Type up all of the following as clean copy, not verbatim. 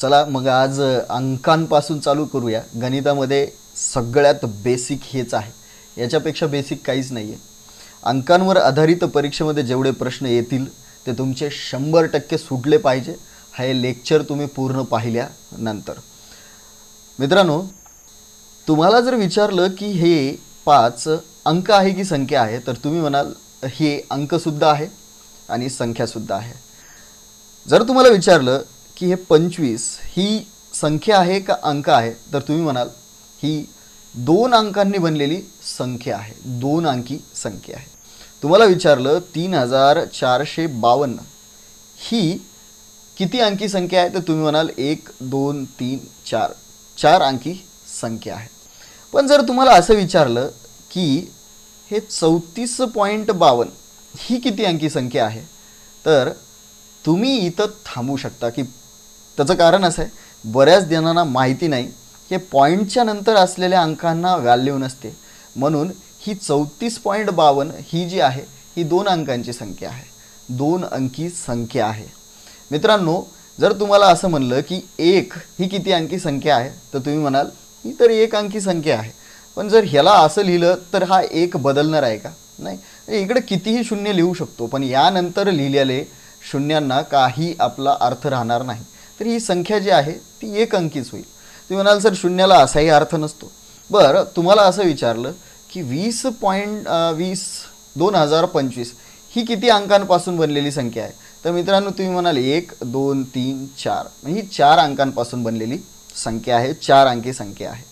चला मग आज अंकांपासून चालू करूया। गणितामध्ये सगळ्यात बेसिक हेच आहे, याच्यापेक्षा बेसिक काहीच नाही आहे। अंकांवर आधारित परीक्षेमध्ये जेवढे प्रश्न येतील ते तुमचे 100% सुटले पाहिजे। हे लेक्चर तुम्ही पूर्ण पाहिल्यानंतर मित्रांनो, तुम्हाला जर विचारलं की हे 5 अंक आहे की संख्या आहे, तर तुम्ही म्हणाल हे अंकसुद्धा आहे आणि संख्यासुद्धा आहे। जर तुम्हाला विचारलं की हे 25 ही संख्या आहे का अंक आहे, तर तुम्ही म्हणाल ही 2 अंकांनी बनलेली संख्या आहे, 2 अंकी संख्या आहे। तुम्हाला विचारलं 3452 ही किती अंकी संख्या आहे, तर तुम्ही म्हणाल 1 2 3 4 4 अंकी संख्या आहे। पण जर तुम्हाला असं विचारलं की हे 34.52 ही किती अंकी संख्या आहे, तर तुम्ही इथं थांबू शकता। की त्याचं कारण असं आहे, बऱ्याच जणांना माहिती नाही की पॉईंटच्या नंतर असलेल्या अंकांना व्हॅल्यू नसते, म्हणून ही 34.52 ही जी आहे ही 2 अंकांची संख्या आहे, 2 अंकी संख्या आहे। मित्रांनो, जर तुम्हाला असं म्हणलं की 1 ही किती अंकी संख्या आहे, तर तुम्ही म्हणाल ही तर 1 अंकी संख्या आहे। पण जर ह्याला असं लिहिलं तर हा 1 बदलणार आहे का? नाही, इकडे कितीही शून्य लिहू शकतो, पण यानंतर लिहिलेले शून्यांना काही आपला अर्थ राहणार नाही। तर ही संख्या जी आहे ती 1 अंकीच होईल। तुम्ही म्हणाल सर शून्याला असाही अर्थ नसतो। बरं, तुम्हाला असं विचारलं की 20.25 ही किती अंकांपासून बनलेली संख्या आहे, तर मित्रांनो तुम्ही म्हणाल 1 2 3 4 ही 4 अंकांपासून बनलेली संख्या आहे, 4 अंकी संख्या आहे।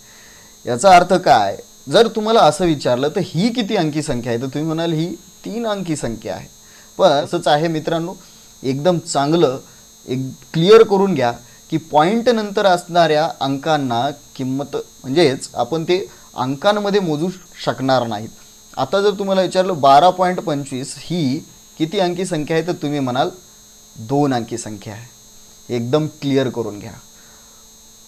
याचा अर्थ काय? जर तुम्हाला असं विचारलं तर ही किती अंकी संख्या आहे, तर तुम्ही म्हणाल ही 3 अंकी संख्या आहे। पण असंच आहे मित्रांनो, एकदम चांगलं एक क्लिअर करून घ्या की पॉईंट नंतर असणाऱ्या अंकांना किंमत म्हणजेच आपण ते अंकांमध्ये मोजू शकणार नाहीत। आता जर तुम्हाला विचारलं 12.25 ही किती अंकी संख्या आहे, तर तुम्ही म्हणाल 2 अंकी संख्या आहे। एकदम क्लिअर करून घ्या।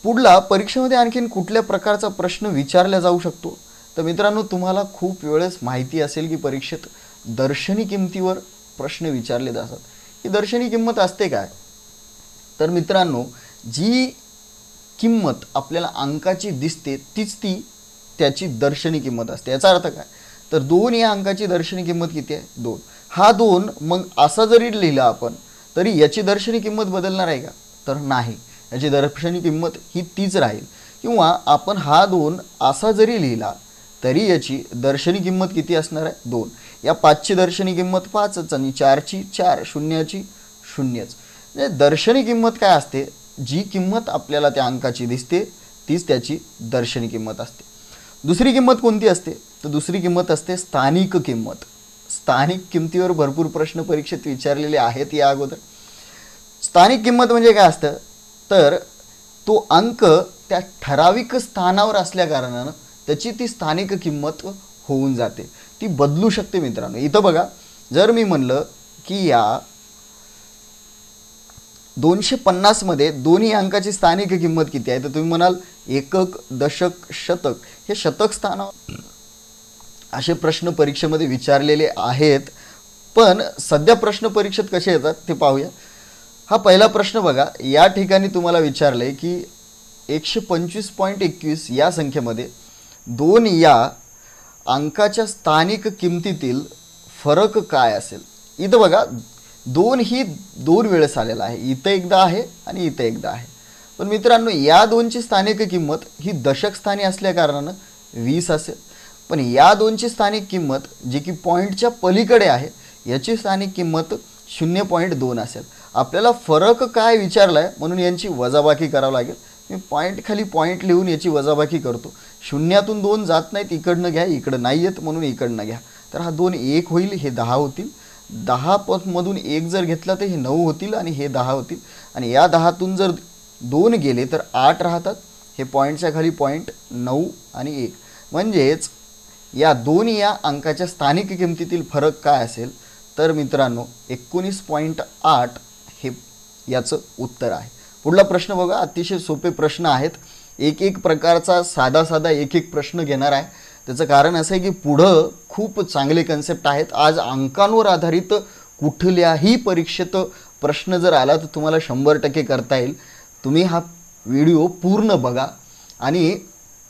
पुढला परीक्षेमध्ये आणखीन कुठल्या प्रकारचा प्रश्न विचारला जाऊ शकतो, तर मित्रांनो तुम्हाला खूप वेळेस माहिती असेल की परीक्षेत दर्शनी किमतीवर प्रश्न विचारले जातात। ही दर्शनी किंमत असते काय? तर मित्रांनो, जी किंमत आपल्याला अंकाची दिसते तीच ती त्याची दर्शनी किंमत असते। याचा अर्थ काय? तर 2 या अंकाची दर्शनी किंमत किती आहे? 2। हा 2 मग असा जरी लिहिला आपण तरी याची दर्शनी किंमत बदलणार आहे का? तर नाही, याची दर्शनी किंमत ही तीच राहील। किंवा आपण हा 2 असा जरी लिहिला तरी याची दर्शनी किंमत किती असणार आहे? 2। या 5ची दर्शनी किंमत 5च आणि 4ची 4, शून्याची शून्यच। म्हणजे दर्शनी किंमत काय असते? जी किंमत आपल्याला त्या अंकाची दिसते तीच त्याची दर्शनी किंमत असते। दुसरी किंमत कोणती असते? तर दुसरी किंमत असते स्थानिक किंमत। स्थानिक किमतीवर भरपूर प्रश्न परीक्षेत विचारलेले आहेत या अगोदर। स्थानिक किंमत म्हणजे काय असतं? तर तो अंक त्या ठराविक स्थानावर असल्या कारणानं त्याची ती स्थानिक किंमत होऊन जाते, ती बदलू शकते। मित्रांनो इथं बघा, जर मी म्हणलं की या 250 मध्ये दोन्ही अंकाची स्थानिक किंमत किती आहे, तर तुम्ही म्हणाल एकक, दशक, शतक। हे शतक स्थानावर असे प्रश्न परीक्षेमध्ये विचारलेले आहेत। पण सध्या प्रश्न परीक्षेत कसे येतात ते पाहूया। हा पहिला प्रश्न बघा, या ठिकाणी तुम्हाला विचारले की 125.21 या संख्येमध्ये 2 या अंकाच्या स्थानिक किमतीतील फरक काय असेल। इथं बघा 2 ही 2 वेळेस आलेला आहे, इथं एकदा आहे आणि इथं एकदा आहे। पण मित्रांनो या 2ची स्थानिक किंमत ही दशक स्थानी असल्या कारणानं 20 असेल। पण या 2ची स्थानिक किंमत जी की पॉईंटच्या पलीकडे आहे याची स्थानिक किंमत 0.2 असेल। आपल्याला फरक काय विचारला आहे म्हणून यांची वजाबाकी करावं लागेल। मी पॉईंट खाली पॉईंट लिहून याची वजाबाकी करतो। शून्यातून 2 जात नाहीत, इकडनं घ्या, इकडं नाही येत म्हणून इकडनं घ्या। तर हा 2 1 होईल, हे 10 होतील। 10 मधून 1 जर घेतला तर हे 9 होतील आणि हे 10 होतील। आणि या 10तून जर 2 गेले तर 8 राहतात। हे पॉईंटच्या खाली पॉईंट 9 आणि 1 म्हणजेच या 2 या अंकाच्या स्थानिक किमतीतील फरक काय असेल, तर मित्रांनो 19.8 हे याचं उत्तर आहे। पुढला प्रश्न बघा, अतिशय सोपे प्रश्न आहेत। एक प्रकारचा साधा एक प्रश्न घेणार आहे। त्याचं कारण असं आहे की पुढं खूप चांगले कन्सेप्ट आहेत। आज अंकांवर आधारित कुठल्याही परीक्षेत प्रश्न जर आला तर तुम्हाला 100% करता येईल। तुम्ही हा व्हिडिओ पूर्ण बघा आणि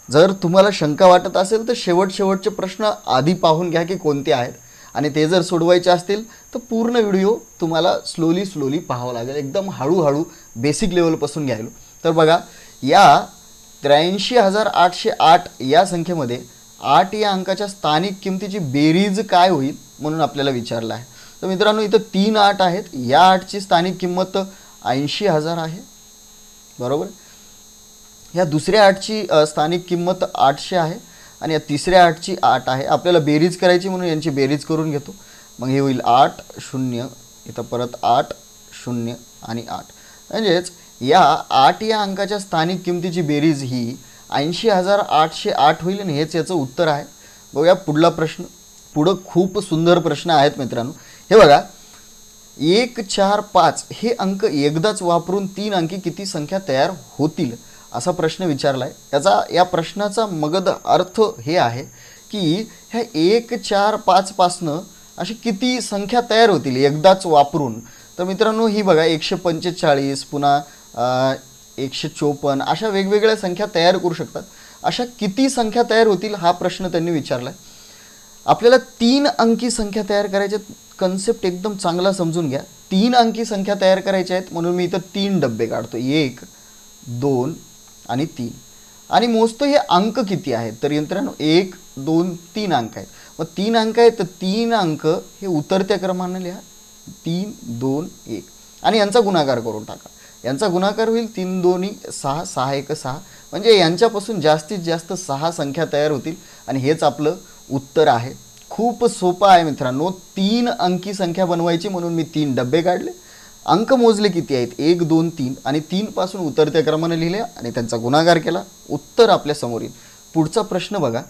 जर तुम्हाला शंका वाटत असेल तर शेवटचे प्रश्न आधी पाहून घ्या की कोणते आहेत आणि ते जर सोडवायचे असतील तर पूर्ण व्हिडिओ तुम्हाला स्लोली पाहावं लागेल, एकदम हळूहळू बेसिक लेवलपासून घ्यायलो. तर बघा, या 83,808 या संख्येमध्ये 8 या अंकाच्या स्थानिक किमतीची बेरीज काय होईल म्हणून आपल्याला विचारलं आहे. तर मित्रांनो, इथं 3 8 आहेत. या 8ची स्थानिक किंमत 80,000 आहे, बरोबर. या दुसऱ्या 8ची स्थानिक किंमत 800 आहे आणि या तिसऱ्या 8ची 8 आहे. आपल्याला बेरीज करायची म्हणून यांची बेरीज करून घेतो. मग हे होईल 8 0, इथं परत 8 0 आणि 8. म्हणजेच या 8 या अंकाच्या स्थानिक किमतीची बेरीज ही 80,808 होईल आणि हेच याचं उत्तर आहे. बघूया पुढला प्रश्न. पुढं खूप सुंदर प्रश्न आहेत मित्रांनो. हे बघा, 1 4 5 हे अंक एकदाच वापरून 3 अंकी किती संख्या तयार होतील असा प्रश्न विचारला आहे. या प्रश्नाचा मगध अर्थ हे आहे की ह्या 1 4 5 पासनं अशी किती संख्या तयार होतील एकदाच वापरून. तर मित्रांनो, ही बघा 145, पुन्हा 154 अशा वेगवेगळ्या संख्या तयार करू शकतात. अशा किती संख्या तयार होतील हा प्रश्न त्यांनी विचारला आहे. आपल्याला 3 अंकी संख्या तयार करायच्या. कन्सेप्ट एकदम चांगला समजून घ्या. 3 अंकी संख्या तयार करायच्या आहेत म्हणून मी इथं 3 डब्बे काढतो, 1 2 आणि 3, आणि मोजतो हे अंक किती आहेत. तर मित्रांनो 1 2 3 अंक आहेत. मग 3 अंक आहेत तर 3 अंक हे उतरत्या क्रमाने लिहा, 3 2 1 आणि यांचा गुणाकार करून टाका. यांचा गुणाकार होईल 3 2 6, 6 1 6. म्हणजे यांच्यापासून जास्तीत जास्त 6 संख्या तयार होतील आणि हेच आपलं उत्तर आहे. खूप सोपं आहे मित्रांनो. 3 अंकी संख्या बनवायची म्हणून मी 3 डब्बे काढले. अंक मोजले किती आहेत, 1 2 3 आणि 3 पासून उतरत्या क्रमाने लिहिले आणि त्यांचा गुणाकार केला. उत्तर आपल्या समोर येईल. पुढचा प्रश्न बघा.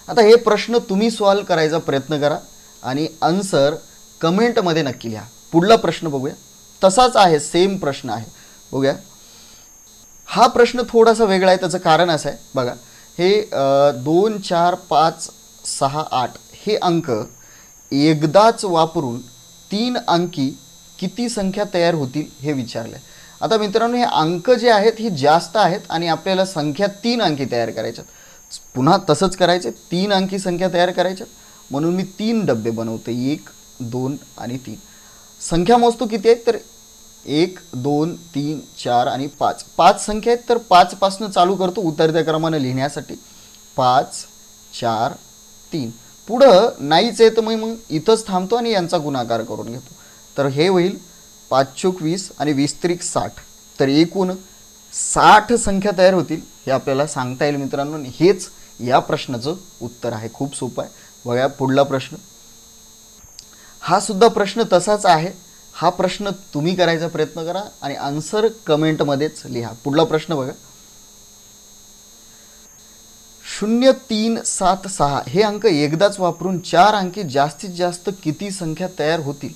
आता हे प्रश्न तुम्ही सॉल्व करायचा प्रयत्न करा आणि आन्सर कमेंटमध्ये नक्की लिहा. पुढला प्रश्न बघूया. तसाच आहे, सेम प्रश्न आहे. बघूया, हा प्रश्न थोडासा वेगळा आहे. त्याचं कारण असं आहे बघा, हे 2 4 5 6 8 हे अंक एकदाच वापरून 3 अंकी किती संख्या तयार होतील हे विचारलं आहे. आता मित्रांनो, हे अंक जे आहेत हे जास्त आहेत आणि आपल्याला संख्या 3 अंकी तयार करायच्यात. पुन्हा तसंच करायचं, 3 अंकी संख्या तयार करायच्यात म्हणून मी 3 डब्बे बनवतो, 1 2 आणि 3. संख्या मोजतो किती आहेत तर 1 2 3 4 आणि 5. 5 संख्या आहेत तर 5 पासून चालू करतो उतरत्या क्रमाने लिहिण्यासाठी. 5 4 3. पुढं नाहीच आहे तर मग इथंच थांबतो आणि यांचा गुणाकार करून घेतो. तर हे होईल 5 चोक 20 आणि 20 त्रिक 60. तर एकूण 60 संख्या तयार होतील हे आपल्याला सांगता येईल मित्रांनो. हेच या प्रश्नाचं उत्तर आहे. खूप सोपं आहे. बघा पुढला प्रश्न. हा सुद्धा प्रश्न तसाच आहे. हा प्रश्न तुम्ही करायचा प्रयत्न करा आणि आन्सर कमेंटमध्येच लिहा. पुढला प्रश्न बघा. 0 3 7 6 हे अंक एकदाच वापरून 4 अंकी जास्तीत जास्त किती संख्या तयार होतील.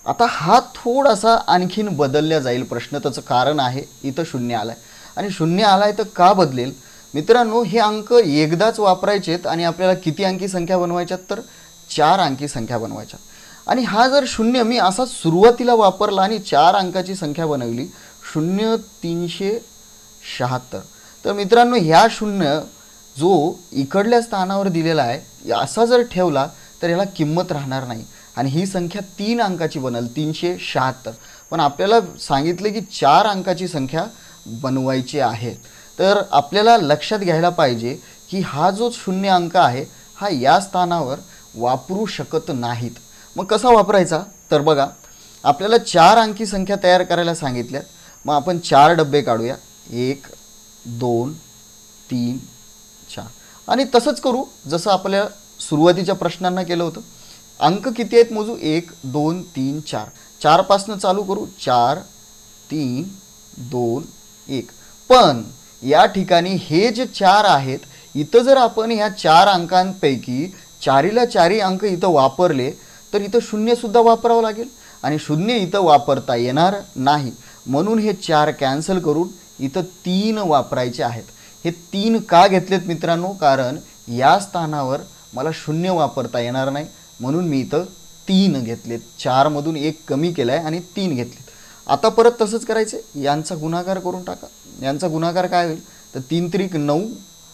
आता हा थोडासा आणखीन बदलल्या जाईल प्रश्न. त्याचं कारण आहे इथं 0 आलाय आणि 0 आलाय तर का बदलेल मित्रांनो, हे अंक एकदाच वापरायचे आहेत आणि आपल्याला किती अंकी संख्या बनवायच्यात तर 4 अंकी संख्या बनवायच्या. आणि हा जर 0 मी असा सुरुवातीला वापरला आणि 4 अंकाची संख्या बनवली 0 376. तर मित्रांनो, ह्या 0 जो इकडल्या स्थानावर दिलेला आहे असा जर ठेवला तर याला किंमत राहणार नाही आणि ही संख्या 3 अंकाची बनल 376. पण आपल्याला सांगितले की 4 अंकाची संख्या बनवायची आहे. तर आपल्याला लक्षात घ्यायला पाहिजे की हा जो 0 अंक आहे हा या स्थानावर वापरू शकत नाहीत. मग कसा वापरायचा तर बघा, आपल्याला 4 अंकी संख्या तयार करायला सांगितल्यात. मग आपण 4 डब्बे काढूया, 1 2 3 4 आणि तसंच करू जसं आपल्या सुरुवातीच्या प्रश्नांना केलं होतं. अंक किती आहेत मोजू, 1 2 3 4. 4 पासून चालू करू, 4 3 2 1. पण या ठिकाणी हे जे 4 आहेत इथं जर आपण ह्या 4 अंकांपैकी 4ला 4 अंक इथं वापरले तर इथं 0 सुद्धा वापरावं लागेल आणि 0 इथं वापरता येणार नाही. म्हणून हे 4 कॅन्सल करून इथं 3 वापरायचे आहेत. हे 3 का घेतलेत मित्रांनो, कारण या स्थानावर मला 0 वापरता येणार नाही म्हणून मी इथं 3 घेतलेत. 4 मधून 1 कमी केलाय आणि 3 घेतलेत. आता परत तसंच करायचं आहे, यांचा गुणाकार करून टाका. यांचा गुणाकार काय होईल तर 3 त्रिक 9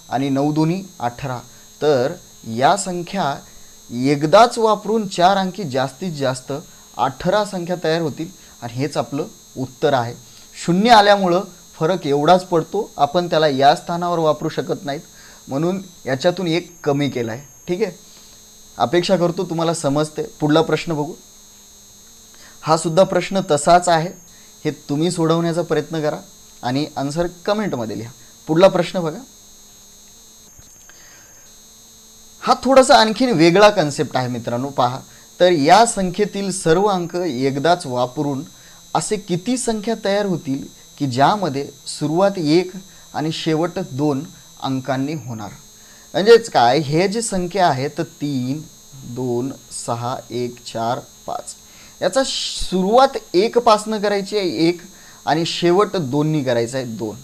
आणि 9 दोन्ही 18. तर या संख्या एकदाच वापरून 4 अंकी जास्तीत जास्त 18 संख्या तयार होतील आणि हेच आपलं उत्तर आहे. शून्य आल्यामुळं फरक एवढाच पडतो, आपण त्याला या स्थानावर वापरू शकत नाहीत म्हणून याच्यातून एक कमी केला आहे. ठीक आहे, अपेक्षा करतो तुम्हाला समजते. पुढला प्रश्न बघू. हा सुद्धा प्रश्न तसाच आहे, हे तुम्ही सोडवण्याचा प्रयत्न करा आणि आन्सर कमेंटमध्ये लिहा. पुढला प्रश्न बघा. हा थोडासा आणखीन वेगळा कन्सेप्ट आहे मित्रांनो. पहा, तर या संख्येतील सर्व अंक एकदाच वापरून असे किती संख्या तयार होतील की ज्यामध्ये सुरुवात 1 आणि शेवट 2 अंकांनी होणार. म्हणजेच काय, हे जे संख्या आहे तर 3 2 6 1 4 5 याचा सुरुवात 1 पासून करायची आहे 1 आणि शेवट 2 नी करायचा आहे 2.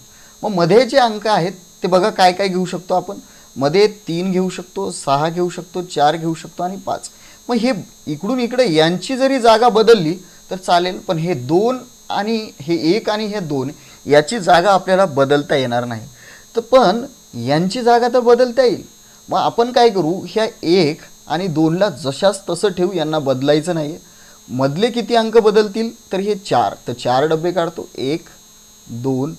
मग मध्ये जे अंक आहेत ते बघा काय काय घेऊ शकतो आपण. मध्ये 3 घेऊ शकतो, 6 घेऊ शकतो, 4 घेऊ शकतो आणि 5. मग हे इकडून इकडे यांची जरी जागा बदलली तर चालेल, पण हे 2 आणि हे 1 आणि हे 2 याची जागा आपल्याला बदलता येणार नाही. तर पण यांची जागा तर बदलता येईल. मग आपण काय करू, ह्या 1 आणि 2ला जशाच तसं ठेवू, यांना बदलायचं नाही. मधले किती अंक बदलतील तर हे 4. तर 4 डबे काढतो, 1 2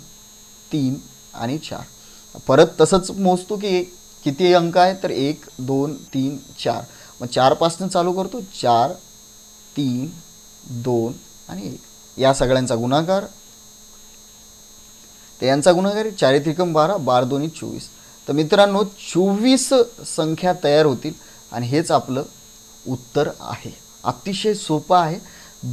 3 आणि 4. परत तसंच मोजतो की किती अंक आहे तर 1 2 3 4. मग 4 पासून चालू करतो, 4 3 2 आणि 1. या सगळ्यांचा गुणाकार, तर यांचा गुणाकार 4 त्रिकम 12 12 दोन्ही 24. तर मित्रांनो 24 संख्या तयार होतील आणि हेच आपलं उत्तर आहे. अतिशय सोपं आहे.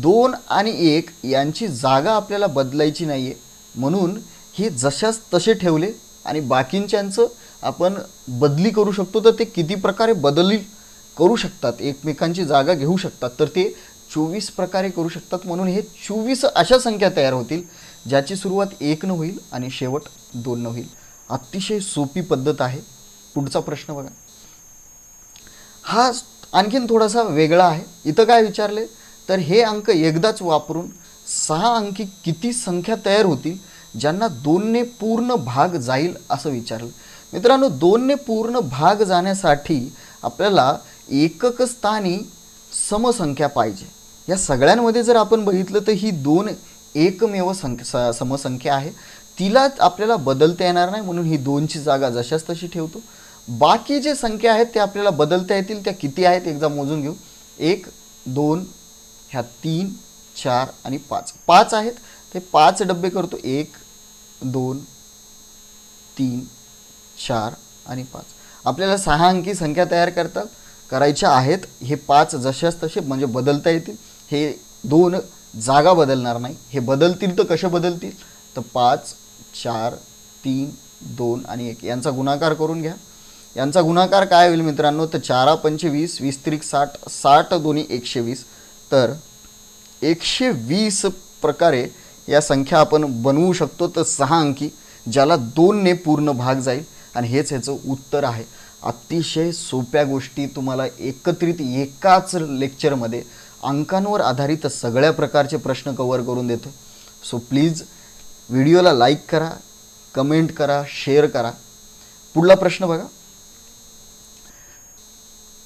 2 आणि 1 यांची जागा आपल्याला बदलायची नाही आहे म्हणून हे जशाच तसे ठेवले आणि बाकींच्यांचं आपण बदली करू शकतो. तर ते किती प्रकारे बदली करू शकतात, एकमेकांची जागा घेऊ शकतात, तर ते 24 प्रकारे करू शकतात. म्हणून हे 24 अशा संख्या तयार होतील ज्याची सुरुवात 1 न होईल आणि शेवट 2 न होईल. अतिशय सोपी पद्धत आहे. पुढचा प्रश्न बघा. हा आणखीन थोडासा वेगळा आहे. इथं काय विचारले तर हे अंक एकदाच वापरून 6 अंकी किती संख्या तयार होतील ज्यांना 2 ने पूर्ण भाग जाईल असं विचारलं. मित्रांनो 2 ने पूर्ण भाग जाण्यासाठी आपल्याला एकक स्थानी समसंख्या पाहिजे. या सगळ्यांमध्ये जर आपण बघितलं तर ही 2 एकमेव समसंख्या आहे, तिला आपल्याला बदलता येणार नाही म्हणून ही 2ची जागा जशाच तशी ठेवतो. बाकी जे संख्या आहेत ते आपल्याला बदलता येतील. त्या किती आहेत एकदा मोजून घेऊ. 1 2 ह्या 3 4 आणि 5. 5 आहेत ते 5 डबे करतो, 1 2 3 4 आणि 5. आपल्याला 6 अंकी संख्या तयार करायच्या आहेत. हे 5 जशाच तसे म्हणजे बदलता येतील. हे 2 जागा बदलणार नाही. हे बदलतील तर कसे बदलतील तर 5 4 3 2 आणि 1 यांचा गुणाकार करून घ्या. यांचा गुणाकार काय होईल मित्रांनो तर 4 25 20 त्रिक 60 60 दोन्ही 120. तर 120 प्रकारे या संख्या आपण बनवू शकतो. तर 6 अंकी ज्याला 2 ने पूर्ण भाग जाईल आणि हेच ह्याचं उत्तर आहे. अतिशय सोप्या गोष्टी तुम्हाला एकत्रित एकाच लेक्चरमध्ये अंकांवर आधारित सगळ्या प्रकारचे प्रश्न कव्हर करून देतो. सो प्लीज व्हिडिओला लाईक करा, कमेंट करा, शेअर करा. पुढला प्रश्न बघा.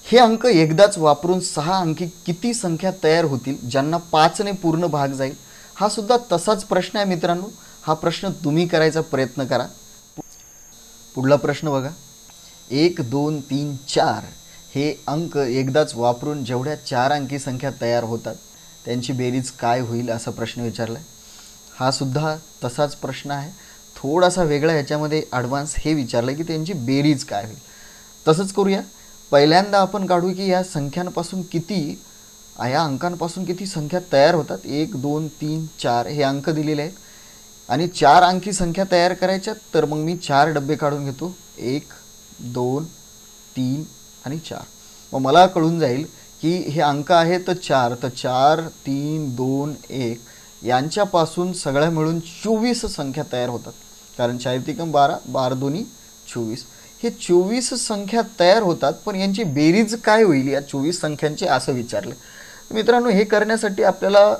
हे अंक एकदाच वापरून 6 अंकी किती संख्या तयार होतील ज्यांना 5 ने पूर्ण भाग जाईल. हा सुद्धा तसाच प्रश्न आहे मित्रांनो. हा प्रश्न तुम्ही करायचा प्रयत्न करा. पुढला प्रश्न बघा. 1 2 3 4 हे अंक एकदाच वापरून जेवढ्या 4 अंकी संख्या तयार होतात त्यांची बेरीज काय होईल असा प्रश्न विचारला आहे. हा सुद्धा तसाच प्रश्न आहे, थोडासा वेगळा. ह्याच्यामध्ये ॲडव्हान्स हे विचारलं की त्यांची बेरीज काय होईल. तसंच करूया. पहिल्यांदा आपण काढू की या संख्यांपासून किती, या अंकांपासून किती संख्या तयार होतात. 1 2 3 4 हे अंक दिलेले आहेत आणि 4 अंकी संख्या तयार करायच्या. तर मग मी 4 डबे काढून घेतो, 1 2 3 आणि 4. मग मला कळून जाईल की हे अंक आहे तर 4. तर 4 3 2 1 यांच्यापासून सगळ्या मिळून 24 संख्या तयार होतात. कारण 4 त्रिकम 12 12 दोन्ही 24. हे 24 संख्या तयार होतात, पण यांची बेरीज काय होईल या 24 संख्यांची असं विचारलं. मित्रांनो हे करण्यासाठी आपल्याला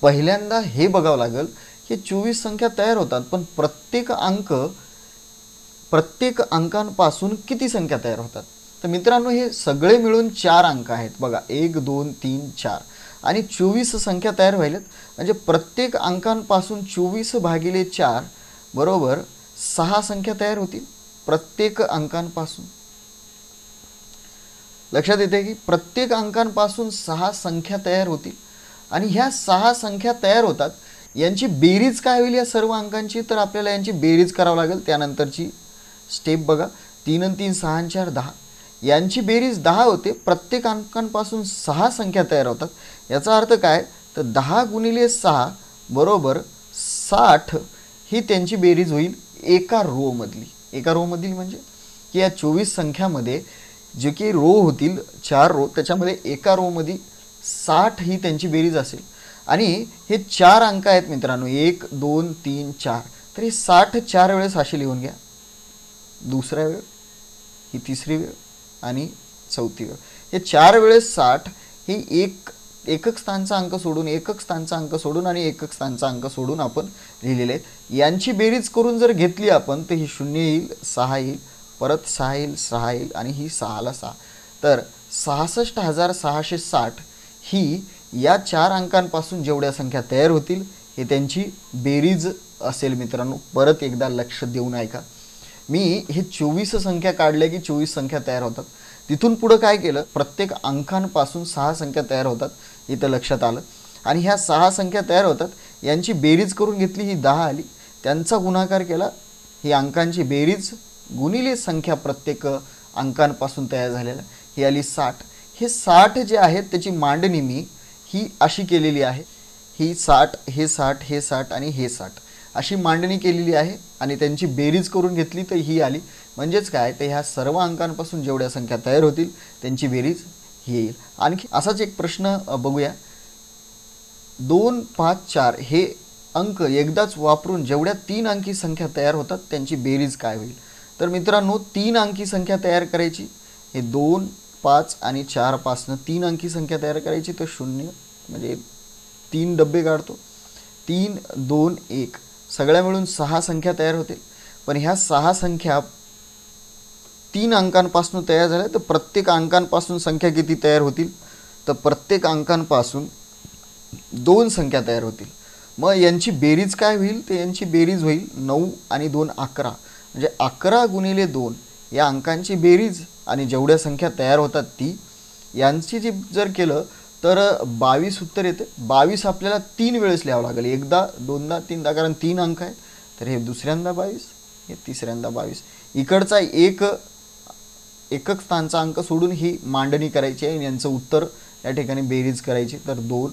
पहिल्यांदा हे बघावं लागेल की 24 संख्या तयार होतात, पण प्रत्येक अंकांपासून किती संख्या तयार होतात. तर मित्रांनो हे सगळे मिळून 4 अंक आहेत बघा, 1 2 3 4 आणि 24 संख्या तयार व्हायलेत. म्हणजे प्रत्येक अंकांपासून 24 भागिले 4 बरोबर 6 संख्या तयार होतील प्रत्येक अंकांपासून. लक्षात येते की प्रत्येक अंकांपासून 6 संख्या तयार होतील आणि ह्या 6 संख्या तयार होतात. यांची बेरीज काय होईल या सर्व अंकांची, तर आपल्याला यांची बेरीज करावं लागेल. त्यानंतरची स्टेप बघा, 3 आणि 3 6 आणि 4 10, यांची बेरीज 10 होते. प्रत्येक अंकांपासून 6 संख्या तयार होतात. याचा अर्थ काय, तर 10 गुणिले 6 बरोबर 60 ही त्यांची बेरीज होईल एका रो मधली. एका रो मधली म्हणजे की या 24 संख्यामध्ये जे की रो होतील 4 रो, त्याच्यामध्ये एका रो मध्ये 60 ही त्यांची बेरीज असेल. आणि हे 4 अंक आहेत मित्रांनो, 1 2 3 4, तर हे 60 4 वेळेस असे लिहून घ्या. दुसऱ्या वेळ, ही तिसरी वेळ आणि चौथी वेळ. हे 4 वेळेस 60 ही एकक स्थानचा अंक सोडून, एकक स्थानचा अंक सोडून आणि एकक स्थानचा अंक सोडून आपण लिहिलेले आहेत. यांची बेरीज करून जर घेतली आपण तर ही 0 येईल, 6 येईल, परत 6 येईल, 6 येईल आणि ही 6 ला 6, तर 66,660 ही या 4 अंकांपासून जेवढ्या संख्या तयार होतील हे त्यांची बेरीज असेल. मित्रांनो परत एकदा लक्ष देऊन ऐका, मी हे 24 संख्या काढल्या की 24 संख्या तयार होतात. तिथून पुढे काय केलं, प्रत्येक अंकांपासून 6 संख्या तयार होतात, इथं लक्षात आलं. आणि ह्या 6 संख्या तयार होतात, यांची बेरीज करून घेतली, ही 10 आली. त्यांचा गुणाकार केला, ही अंकांची बेरीज गुणिले संख्या प्रत्येक अंकांपासून तयार झालेला, ही आली 60. हे 60 जे आहेत त्याची मांडणी मी ही अशी केलेली आहे, ही 60 हे 60 हे 60 आणि हे 60 अशी मांडणी केलेली आहे. आणि त्यांची बेरीज करून घेतली तर ही आली. म्हणजेच काय, तर ह्या सर्व अंकांपासून जेवढ्या संख्या तयार होतील त्यांची बेरीज ही येईल. आणखी असाच एक प्रश्न बघूया, 2 5 4 हे अंक एकदाच वापरून जेवढ्या 3 अंकी संख्या तयार होतात त्यांची बेरीज काय होईल. तर मित्रांनो 3 अंकी संख्या तयार करायची, हे 2 5 आणि 4 पासून 3 अंकी संख्या तयार करायची, तर 0 म्हणजे 3 डब्बे काढतो, 3 2 1 सगळ्या मिळून 6 संख्या तयार होतील. पण ह्या 6 संख्या 3 अंकांपासून तयार झाल्या, तर प्रत्येक अंकांपासून संख्या किती तयार होतील, तर प्रत्येक अंकांपासून 2 संख्या तयार होतील. मग यांची बेरीज काय होईल, तर यांची बेरीज होईल 9 आणि 2 11, म्हणजे 11 गुणिले 2 या अंकांची बेरीज आणि जेवढ्या संख्या तयार होतात ती यांची जी जर केलं तर 22 उत्तर येते. 22 आपल्याला 3 वेळेस लिहावं लागेल, एकदा दोनदा तीनदा, कारण 3 अंक आहे. तर हे दुसऱ्यांदा 22, हे तिसऱ्यांदा 22. इकडचा एकक स्थानचा अंक सोडून ही मांडणी करायची आहे. यांचं उत्तर या ठिकाणी बेरीज करायची, तर 2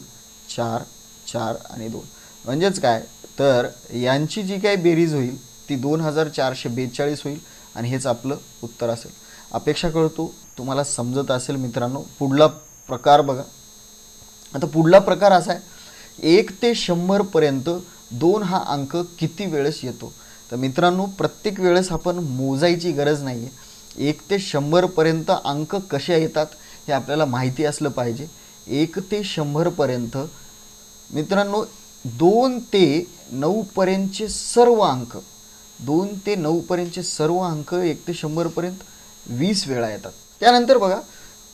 4 4 आणि 2 म्हणजेच काय, तर यांची जी काही बेरीज होईल ती 2442 होईल आणि हेच आपलं उत्तर असेल. अपेक्षा करतो तुम्हाला समजत असेल मित्रांनो. पुढला प्रकार बघा. आता पुढला प्रकार असा आहे, 1 ते 100 पर्यंत 2 हा अंक किती वेळेस येतो. तर मित्रांनो प्रत्येक वेळेस आपण मोजायची गरज नाही आहे. 1 ते 100 पर्यंत अंक कसे येतात हे आपल्याला माहिती असलं पाहिजे. 1 ते 100 पर्यंत मित्रांनो 2 ते 9 पर्यंतचे सर्व अंक, 2 ते 9 पर्यंतचे सर्व अंक 1 ते 100 पर्यंत 20 वेळा येतात. त्यानंतर बघा,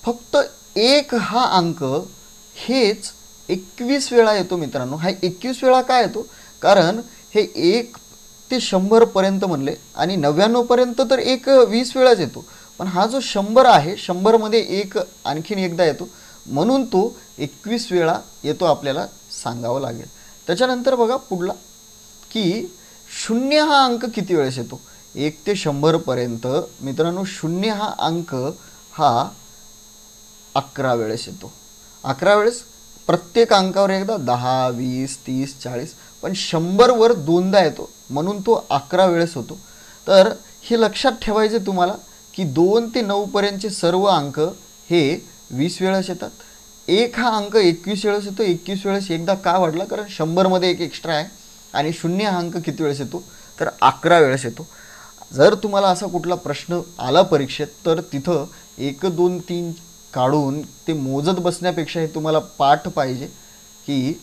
फक्त 1 हा अंक हेच 21 वेळा येतो. मित्रांनो हा 21 वेळा का येतो, कारण हे 1 ते 100 पर्यंत म्हणले आणि 99 पर्यंत तर 1 20 वेळाच येतो. पण हा जो 100 आहे, 100 मध्ये 1 आणखीन एकदा येतो, म्हणून तो 21 वेळा येतो आपल्याला सांगावं लागेल. त्याच्यानंतर बघा पुढला, की 0 हा अंक किती वेळेस येतो. 1 ते 100 पर्यंत मित्रांनो 0 हा अंक हा 11 वेळेस येतो. 11 वेळेस, प्रत्येक अंकावर एकदा 10 20 30 40, पण 100 वर दोनदा येतो म्हणून तो 11 वेळेस होतो. तर हे लक्षात ठेवायचे तुम्हाला, की 2 ते 9 पर्यंतचे सर्व अंक हे 20 वेळेस येतात. 1 हा अंक 21 वेळेस येतो. 21 वेळेस एकदा का वाढला, कारण 100 मध्ये 1 एक्स्ट्रा आहे. आणि 0 हा अंक किती वेळेस येतो, तर 11 वेळेस येतो. जर तुम्हाला असा कुठला प्रश्न आला परीक्षेत, तर तिथं 1 2 3 काढून ते मोजत बसण्यापेक्षा हे तुम्हाला पाठ पाहिजे, की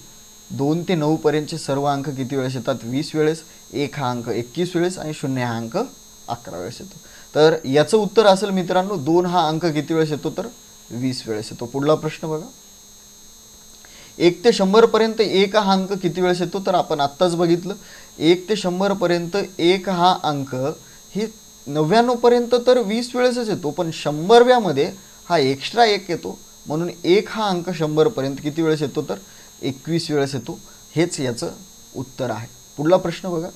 2 ते 9 पर्यंतचे सर्व अंक किती वेळेस येतात? 20 वेळेस. 1 हा अंक 21 वेळेस आणि 0 हा अंक 11 वेळेस येतो. तर याचं उत्तर असेल मित्रांनो 2 हा अंक किती वेळेस येतो? तर 20 वेळेस येतो. पुढला प्रश्न बघा. 1 ते 100 पर्यंत 1 हा अंक किती वेळेस येतो? तर आपण आत्ताच बघितलं 1 ते 100 पर्यंत 1 हा अंक हे 99 पर्यंत तर 20 वेळेसच येतो, पण 100व्यामध्ये हा एक्स्ट्रा 1 येतो, म्हणून 1 हा अंक 100 पर्यंत किती वेळेस येतो? तर 21 वेळेस येतो. हेच याचं उत्तर आहे. पुढला प्रश्न बघा.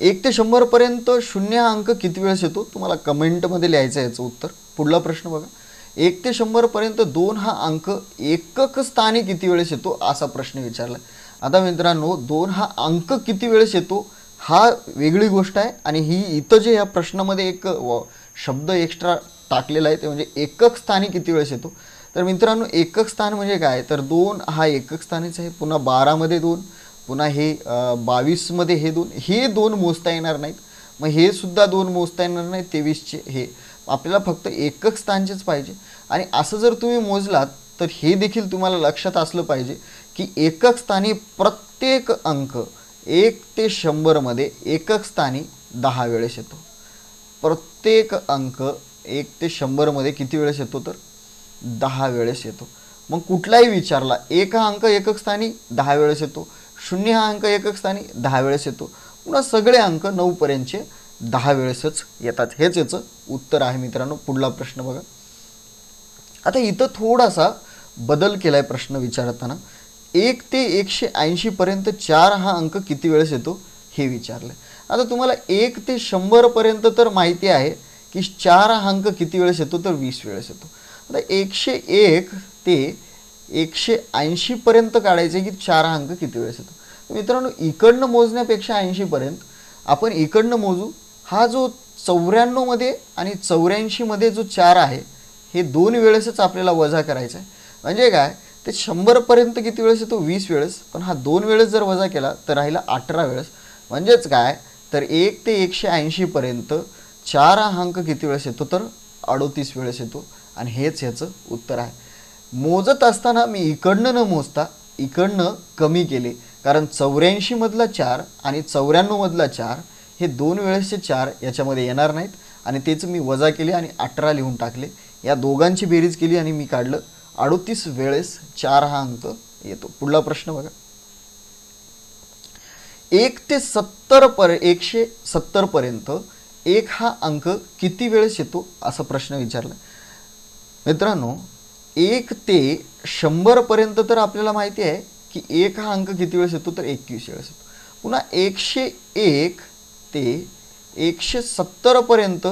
1 ते 100 पर्यंत 0 हा अंक किती वेळेस येतो? तुम्हाला कमेंटमध्ये लिहायचं आहे याचं उत्तर. पुढला प्रश्न बघा. 1 ते 100 पर्यंत 2 हा अंक एकक स्थानी किती वेळेस येतो? असा प्रश्न विचारला. आता मित्रांनो 2 हा अंक किती वेळेस येतो हा वेगळी गोष्ट आहे, आणि ही इथं जे या प्रश्नामध्ये एक शब्द एक्स्ट्रा टाकलेला आहे ते म्हणजे एकक स्थानी किती वेळेस येतो. तर मित्रांनो एकक स्थान म्हणजे काय? तर 2 हा एकक स्थानीच आहे. पुन्हा 12 मध्ये 2, पुन्हा हे 22 मध्ये हे 2, हे 2 मोजता येणार नाहीत. मग हे सुद्धा 2 मोजता येणार नाहीत 23चे. हे आपल्याला फक्त एकक स्थानचेच पाहिजे. आणि असं जर तुम्ही मोजलात तर हे देखील तुम्हाला लक्षात असलं पाहिजे की एकक स्थानी प्रत्येक अंक 1 ते 100 मध्ये एकक स्थानी 10 वेळेस येतो. प्रत्येक अंक 1 ते 100 मध्ये किती वेळेस येतो? तर 10 वेळेस येतो. मग कुठलाही विचारला 1 हा अंक एकक स्थानी 10 वेळेस येतो, 0 हा अंक एकक स्थानी 10 वेळेस येतो, पुन्हा सगळे अंक 9 पर्यंतचे 10 वेळेसच येतात. हेच याचं उत्तर आहे मित्रांनो. पुढला प्रश्न बघा. आता इथं थोडासा बदल केलाय प्रश्न विचारताना. 1 ते 180 पर्यंत 4 हा अंक किती वेळेस येतो हे विचारलं. आता तुम्हाला 1 ते 100 पर्यंत तर माहिती आहे की 4 हा अंक किती वेळेस येतो? तर 20 वेळेस येतो. आता 101 ते 180 पर्यंत काढायचे की 4 हा अंक किती वेळेस येतो. तर मित्रांनो इकडनं मोजण्यापेक्षा 80 पर्यंत आपण इकडनं मोजू. हा जो 94 मध्ये आणि 84 मध्ये जो 4 आहे हे 2 वेळेसच आपल्याला वजा करायचा आहे. म्हणजे काय? ते 100 पर्यंत किती वेळेस येतो? 20 वेळेस. पण हा 2 वेळेस जर वजा केला तर राहिला 18 वेळेस. म्हणजेच काय? तर 1 ते 180 पर्यंत 4 हा अंक किती वेळेस येतो? तर 38 वेळेस येतो. आणि हेच याचं उत्तर आहे. मोजत असताना मी इकडनं न मोजता इकडनं कमी केले, कारण 84 मधला 4 आणि 94 मधला 4 हे 2 वेळेसचे 4 याच्यामध्ये येणार नाहीत, आणि तेच मी वजा केले आणि 18 लिहून टाकले. या दोघांची बेरीज केली आणि मी काढलं 38 वेळेस 4 हा अंक येतो. पुढला प्रश्न बघा. 1 ते 170 पर्यंत 1 हा अंक किती वेळेस येतो असा प्रश्न विचारला. मित्रांनो 1 ते 100 पर्यंत तर आपल्याला माहिती आहे की 1 हा अंक किती वेळेस येतो? तर 21 वेळेस येतो. पुन्हा 101 ते 170 पर्यंत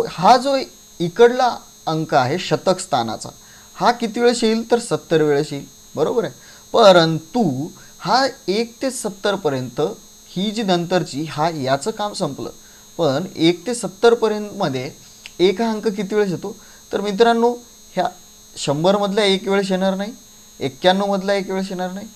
हा जो इकडला अंक आहे शतक स्थानाचा, हा किती वेळेस येईल? तर 70 वेळेस येईल. बरोबर आहे. परंतु हा 1 ते 70 पर्यंत ही जी नंतरची याचं काम संपलं. पण 1 ते 70 पर्यंत मध्ये 1 हा अंक किती वेळेस येतो? तर मित्रांनो ह्या 100 मधला 1 वेळेस येणार नाही, 91 मधला 1 वेळेस येणार नाही,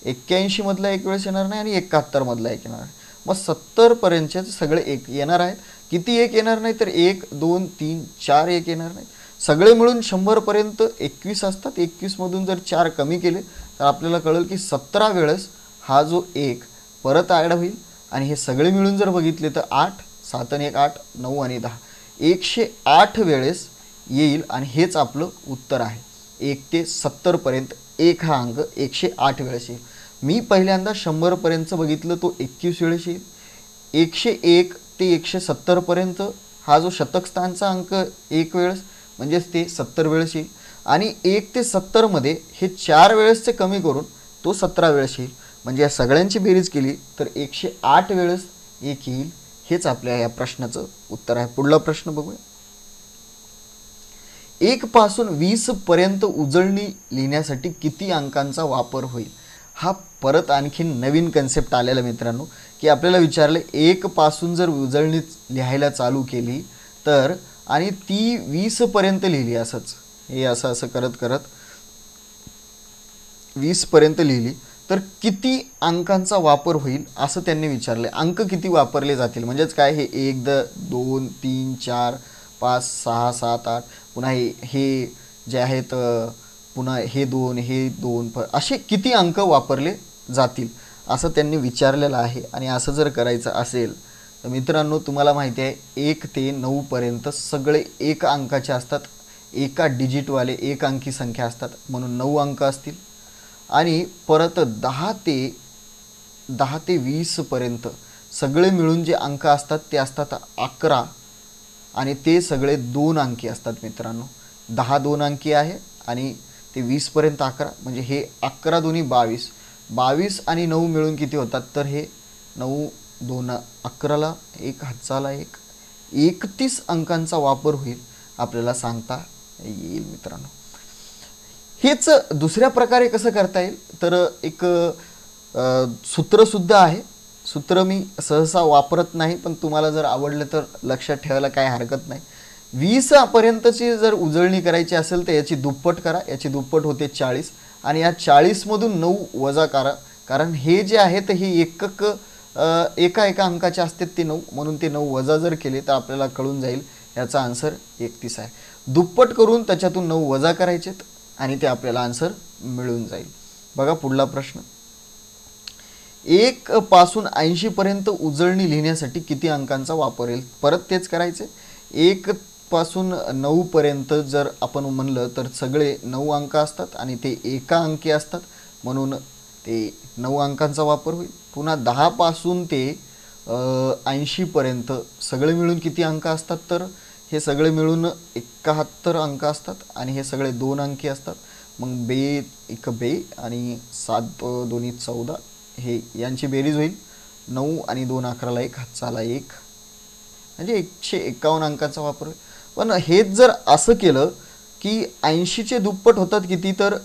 81 मधला 1 वेळेस येणार नाही, आणि 71 मधला 1 येणार नाही. मग 70 पर्यंतचे सगळे 1 येणार आहेत. किती 1 येणार नाही? तर 1 2 3 4 1 येणार नाही. सगळे मिळून 100 पर्यंत 21 असतात. 21 मधून जर 4 कमी केले तर आपल्याला कळेल की 17 वेळेस हा जो 1 परत ॲड होईल. आणि हे सगळे मिळून जर बघितले तर 8 7 आणि 1 8 9 आणि 10 108 वेळेस येईल. आणि हेच आपलं उत्तर आहे. 1 ते 70 पर्यंत 1 हा अंक 108 वेळेस येईल. मी पहिल्यांदा 100 पर्यंत बघितलं तो 21 वेळेस येईल. 101 ते 170 पर्यंत हा जो शतक स्थानचा अंक 1 वेळेस म्हणजेच ते 70 वेळेस येईल. आणि 1 ते 70 मध्ये हे 4 वेळेसचे कमी करून तो 17 वेळेस येईल. म्हणजे या सगळ्यांची बेरीज केली तर 108 वेळेस 1 येईल. हेच आपल्या या प्रश्नाचं उत्तर आहे. पुढला प्रश्न बघूया. 1 पासून 20 पर्यंत उजळणी लिहिण्यासाठी किती अंकांचा वापर होईल? हा परत आणखीन नवीन कन्सेप्ट आलेला मित्रांनो, की आपल्याला विचारलं 1 पासून जर उजळणी लिहायला चालू केली तर आणि ती 20 पर्यंत लिहिली, असंच हे असं करत करत 20 पर्यंत लिहिली तर किती अंकांचा वापर होईल असं त्यांनी विचारले. अंक किती वापरले जातील म्हणजेच काय? हे 1 2 3 4 5 6 7 8 पुन्हा हे जे आहेत पुन्हा हे 2 हे 2 असे किती अंक वापरले जातील असं त्यांनी विचारलेलं आहे। आणि असं जर करायचं असेल तर मित्रांनो तुम्हाला माहिती आहे 1 ते 9 पर्यंत सगळे एक अंकाचे असतात, एका डिजिटवाले एक अंकी संख्या असतात म्हणून 9 अंक असतील। आणि परत 10 ते 20 पर्यंत सगळे मिळून जे अंक असतात ते असतात 11 आणि ते सगळे 2 अंकी असतात मित्रांनो। 10 2 अंकी आहे आणि ते 20 पर्यंत 11 म्हणजे हे 11 दुनी 22, 22 आणि 9 मिळून किती होतात तर हे 9 2 11ला 1 हातचाला 1 31 अंकांचा वापर होईल आपल्याला सांगता येईल मित्रांनो। हेच दुसऱ्या प्रकारे कसं करता येईल तर एक सूत्र सुद्धा आहे। सूत्र मी सहसा वापरत नाही पण तुम्हाला जर आवडलं तर लक्षात ठेवायला काही हरकत नाही। 20 पर्यंतची जर उजळणी करायची असेल तर याची दुप्पट करा, याची दुप्पट होते 40 आणि या 40 मधून 9 वजा करा, कारण हे जे आहे तर हे एकक एका अंकाचे असतात ते 9 म्हणून ते 9 वजा जर केले तर आपल्याला कळून जाईल याचा आन्सर 31 आहे। दुप्पट करून त्याच्यातून 9 वजा करायचेत आणि ते आपल्याला आन्सर मिळून जाईल। बघा पुढला प्रश्न, 1 पासून 80 पर्यंत उजळणी लिहिण्यासाठी किती अंकांचा वापर येईल? परत तेच करायचे। 1 पासून 9 पर्यंत जर आपण म्हणलं तर सगळे 9 अंक असतात आणि ते एका अंकी असतात म्हणून ते 9 अंकांचा वापर होईल। पुन्हा 10 पासून ते 80 पर्यंत सगळे मिळून किती अंक असतात तर हे सगळे मिळून 71 अंक असतात आणि हे सगळे 2 अंकी असतात मग बे 1 बे आणि 7 2 14 हे यांची बेरीज होईल 9 आणि 2 11ला 1 हातचाला 1 म्हणजे 151 अंकाचा वापर होईल। पण हेच जर असं केलं की 80 चे दुप्पट होतात किती तर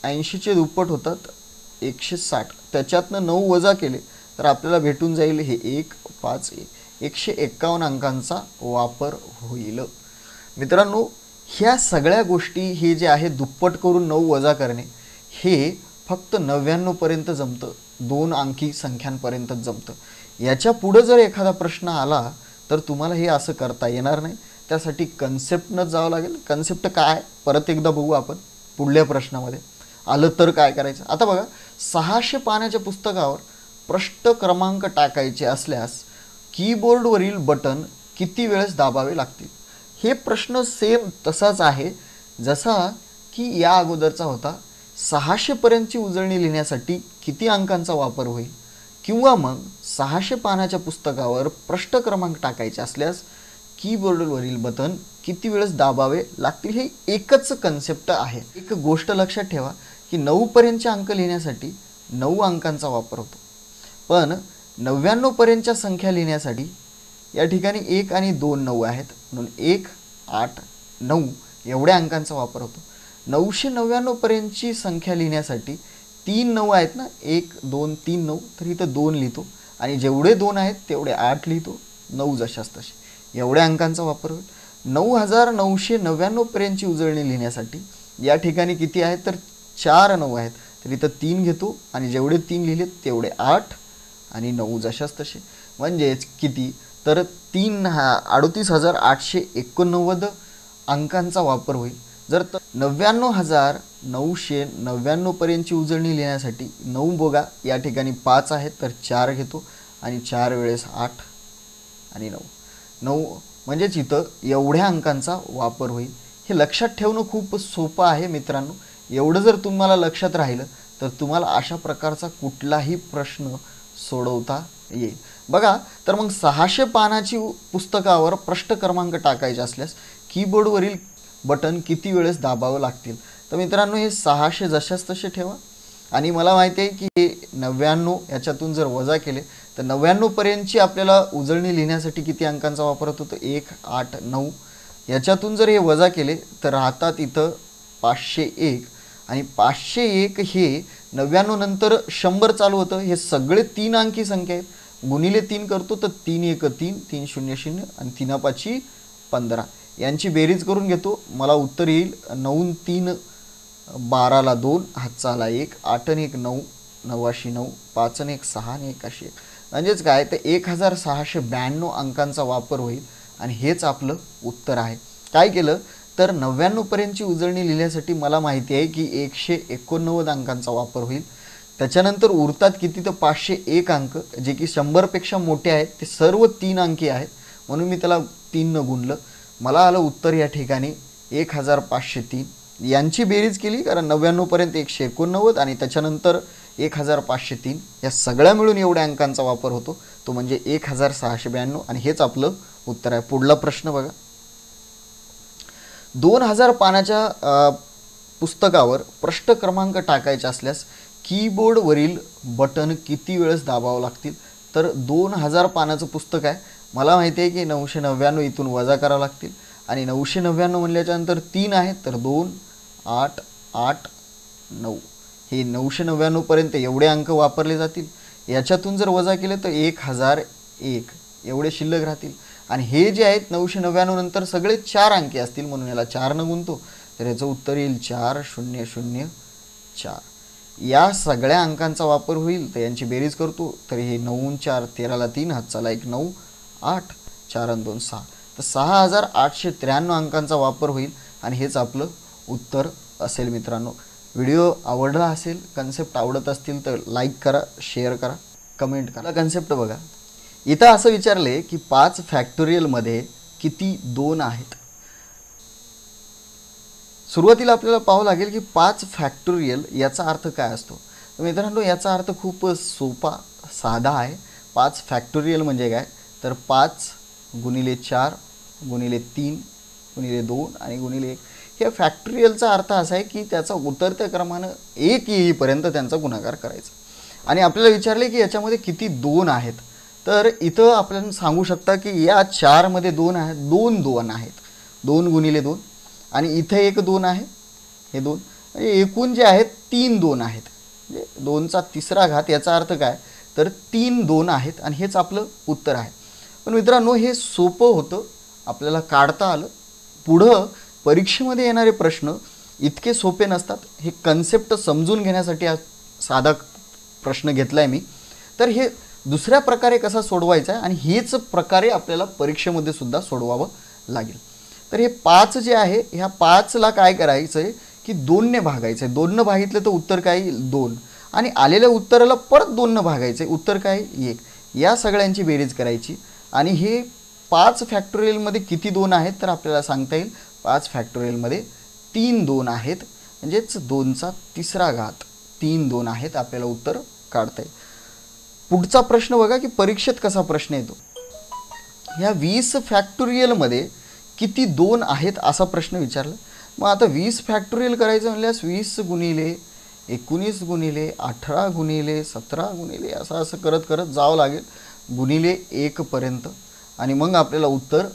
80 चे दुप्पट होतात 160, त्याच्यातनं 9 वजा केले तर आपल्याला भेटून जाईल हे 1 5 151 अंकांचा वापर होईल। मित्रांनो ह्या सगळ्या गोष्टी हे जे आहे दुप्पट करून 9 वजा करणे हे फक्त 99 पर्यंत जमतं, 2 अंकी संख्यांपर्यंतच जमतं। याच्या पुढे जर एखादा प्रश्न आला तर तुम्हाला हे असं करता येणार नाही, त्यासाठी कन्सेप्टनं जावं लागेल। कन्सेप्ट काय परत एकदा बघू आपण पुढल्या प्रश्नामध्ये आलं तर काय करायचं। आता बघा 600 पानाच्या पुस्तकावर प्रश्न क्रमांक टाकायचे असल्यास कीबोर्डवरील बटन किती वेळेस दाबावे लागतील? हे प्रश्न सेम तसाच आहे जसा की या अगोदरचा होता। 600 पर्यंतची उजळणी लिहिण्यासाठी किती अंकांचा वापर होईल किंवा मग 600 पानाच्या पुस्तकावर प्रश्न क्रमांक टाकायचे असल्यास कीबोर्डवरील बटन किती वेळेस दाबावे लागतील, हे एकच कन्सेप्ट आहे। एक गोष्ट लक्षात ठेवा की 9 पर्यंतचे अंक लिहिण्यासाठी 9 अंकांचा वापर होतो, पण 99 पर्यंतच्या संख्या लिहिण्यासाठी या ठिकाणी 1 आणि 2 9 आहेत म्हणून 1 8 9 एवढ्या अंकांचा वापर होतो। 999 पर्यंतची संख्या लिहिण्यासाठी 3 9 आहेत ना, 1 2 3 9 तर इथं 2 लिहितो आणि जेवढे 2 आहेत तेवढे 8 लिहितो, 9 जशास तसे एवढ्या अंकांचा वापर होईल। 9999 पर्यंतची उजळणी लिहिण्यासाठी या ठिकाणी किती आहेत तर 4 9 आहेत तर इथं 3 घेतो आणि जेवढे 3 लिहिले तेवढे 8 आणि 9 जशास तसे म्हणजेच किती तर 3,38,889 अंकांचा वापर होईल। जर 99,999 पर्यंतची उजळणी लिहिण्यासाठी 9 बघा या ठिकाणी 5 आहेत तर 4 घेतो आणि 4 वेळेस 8 आणि 9 म्हणजेच इथं एवढ्या अंकांचा वापर होईल। हे लक्षात ठेवणं खूप सोपं आहे मित्रांनो। एवढं जर तुम्हाला लक्षात राहिलं तर तुम्हाला अशा प्रकारचा कुठलाही प्रश्न सोडवता येईल। बघा तर मग 600 पानाची पुस्तकावर प्रश्न क्रमांक टाकायचे असल्यास कीबोर्डवरील बटन किती वेळेस दाबावं लागतील तर मित्रांनो हे 600 जशास तसे ठेवा आणि मला माहिती आहे की हे 99 याच्यातून जर वजा केले तर 99 पर्यंतची आपल्याला उजळणी लिहिण्यासाठी किती अंकांचा वापर होतो 1 8 9 याच्यातून जर हे वजा केले तर राहतात इथं 501 आणि 501 हे 99 नंतर 100 चालू होतं। हे सगळे 3 अंकी संख्या आहेत, गुणिले 3 करतो तर 3 1 3 3 0 0 आणि 3 5 15 यांची बेरीज करून घेतो, मला उत्तर येईल 9 3 12ला 2 हातचाला 1 8 1 9 9 9 5 1 6 आणि 1 1 म्हणजेच काय तर 1692 अंकांचा वापर होईल आणि हेच आपलं उत्तर आहे। काय केलं तर 99 पर्यंतची उजळणी लिहिण्यासाठी मला माहिती आहे की 189 अंकांचा वापर होईल. त्याच्यानंतर उरतात किती तर 501 अंक जे की 100 पेक्षा मोठे आहेत. ते सर्व 3 अंकी आहेत म्हणून मी त्याला 3 न गुणलं. मला आलं उत्तर या ठिकाणी 1503. यांची बेरीज केली कारण 99 पर्यंत 189 आणि त्याच्यानंतर 1503 या सगळ्या मिळून एवढ्या अंकांचा वापर होतो तो म्हणजे 1692 आणि हेच आपलं उत्तर आहे. पुढला प्रश्न बघा. 2000 पानाच्या पुस्तकावर प्रश्न क्रमांक टाकायचे असल्यास कीबोर्डवरील बटन किती वेळेस दाबावं लागतील. तर 2000 पानाचं पुस्तक आहे. मला माहिती आहे की 999 इथून वजा करावं लागतील आणि 999 म्हणल्याच्या नंतर 3 आहेत तर 2 8 8 9 हे 999 पर्यंत एवढे अंक वापरले जातील. याच्यातून जर वजा केले तर 1001 एवढे शिल्लक राहतील आणि हे जे आहेत 999 नंतर सगळे 4 अंकी असतील म्हणून याला 4 न गुणतो तर याचं उत्तर येईल 4004. या सगळ्या अंकांचा वापर होईल तर यांची बेरीज करतो तर हे 9 4 13ला 3 हातचाला 1 9 8 4 आणि 2 6 तर 6893 अंकांचा वापर होईल आणि हेच आपलं उत्तर असेल. मित्रांनो व्हिडिओ आवडला असेल कन्सेप्ट आवडत असतील तर लाईक करा शेअर करा कमेंट करा. कन्सेप्ट बघा इथं असं विचारले की 5 फॅक्टोरियलमध्ये किती 2 आहेत. सुरुवातीला आपल्याला पाहावं लागेल की 5 फॅक्टोरियल याचा अर्थ काय असतो. तर मित्रांनो याचा अर्थ खूप सोपा साधा आहे. 5 फॅक्टोरियल म्हणजे काय तर 5 गुणिले 4 गुणिले 3 गुणिले 2 आणि गुणिले 1. ह्या फॅक्टोरियलचा अर्थ असा आहे की त्याचा उतरत्या क्रमानं 1 येईपर्यंत त्यांचा गुणाकार करायचा. आणि आपल्याला विचारले की याच्यामध्ये किती 2 आहेत. तर इथं आपण सांगू शकता की या 4 मध्ये 2 आहेत 2 2 आहेत 2 गुणिले 2 आणि इथे एक 2 आहे हे 2 म्हणजे एकूण जे आहेत 3 2 आहेत म्हणजे 2चा तिसरा घात. याचा अर्थ काय तर 3 2 आहेत आणि हेच आपलं उत्तर आहे. पण मित्रांनो हे सोपं होतं आपल्याला काढता आलं. पुढं परीक्षेमध्ये येणारे प्रश्न इतके सोपे नसतात. हे कन्सेप्ट समजून घेण्यासाठी हा साधा प्रश्न घेतला आहे मी. तर हे दुसऱ्या प्रकारे कसा सोडवायचा आहे आणि हेच प्रकारे आपल्याला परीक्षेमध्ये सुद्धा सोडवावं लागेल. तर हे 5 जे आहे ह्या 5ला काय करायचं आहे की 2 ने भागायचं आहे. 2 ने भागितलं तर उत्तर काय येईल 2 आणि आलेल्या उत्तराला परत 2 ने भागायचं आहे. उत्तर काय 1. या सगळ्यांची बेरीज करायची आणि हे 5 फॅक्टोरियलमध्ये किती 2 आहेत तर आपल्याला सांगता येईल 5 फॅक्टोरियलमध्ये 3 2 आहेत म्हणजेच 2चा तिसरा घात 3 2 आहेत. आपल्याला उत्तर काढता येईल. पुढचा प्रश्न बघा की परीक्षेत कसा प्रश्न येतो. ह्या 20 फॅक्टोरियलमध्ये किती 2 आहेत असा प्रश्न विचारला. मग आता 20 फॅक्टोरियल करायचं म्हणल्यास 20 गुणिले 19 गुणिले 18 गुणिले 17 गुणिले असं करत करत जावं लागेल गुणिले 1 पर्यंत आणि मग आपल्याला उत्तर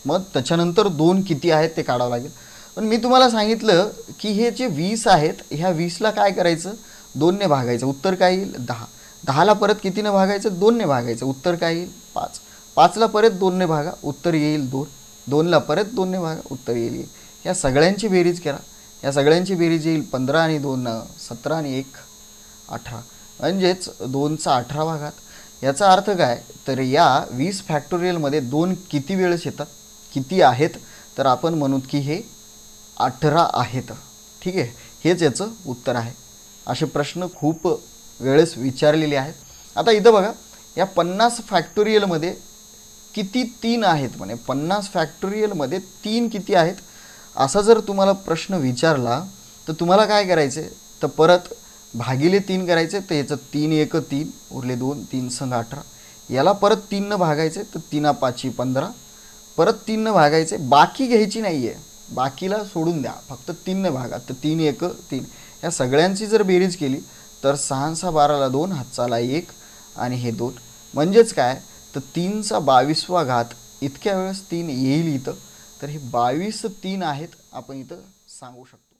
मग त्याच्यानंतर 2 किती आहेत ते काढावं लागेल. पण मी तुम्हाला सांगितलं की हे जे 20 आहेत ह्या 20ला काय करायचं 2 ने भागायचं. उत्तर काय येईल 10. 10ला परत कितीने भागायचं 2 ने भागायचं. उत्तर काय येईल 5. 5ला परत 2 ने भागा उत्तर येईल 2. 2ला परत 2 ने भागा उत्तर येईल. या सगळ्यांची बेरीज करा. या सगळ्यांची बेरीज येईल 15 आणि 2 17 आणि 1 18 म्हणजेच 2चा 18वा घात. याचा अर्थ काय तर या 20 फॅक्टोरियलमध्ये 2 किती वेळेस येतात किती आहेत तर आपण म्हणू की हे 18 आहेत. ठीक आहे हेच याचं उत्तर आहे. असे प्रश्न खूप वेळेस विचारलेले आहेत. आता इथं बघा या 50 फॅक्टोरियलमध्ये किती 3 आहेत म्हणे. 50 फॅक्टोरियलमध्ये 3 किती आहेत असा जर तुम्हाला प्रश्न विचारला तर तुम्हाला काय करायचं तर परत भागिले 3 करायचे तर याचं 3 1 3 उरले 2 3 संग 18. याला परत 3 न भागायचे तर 3 5 15 परत 3 न भागायचे. बाकी घ्यायची नाही आहे बाकीला सोडून द्या फक्त 3 ने भागा तर 3 1 3. या सगळ्यांची जर बेरीज केली तर 6 6 12ला 2 हातचाला 1 आणि हे 2 म्हणजेच काय तर 3चा 22वा घात इतक्या वेळेस 3 येईल इथं. तर हे 22 3 आहेत आपण इथं सांगू शकतो.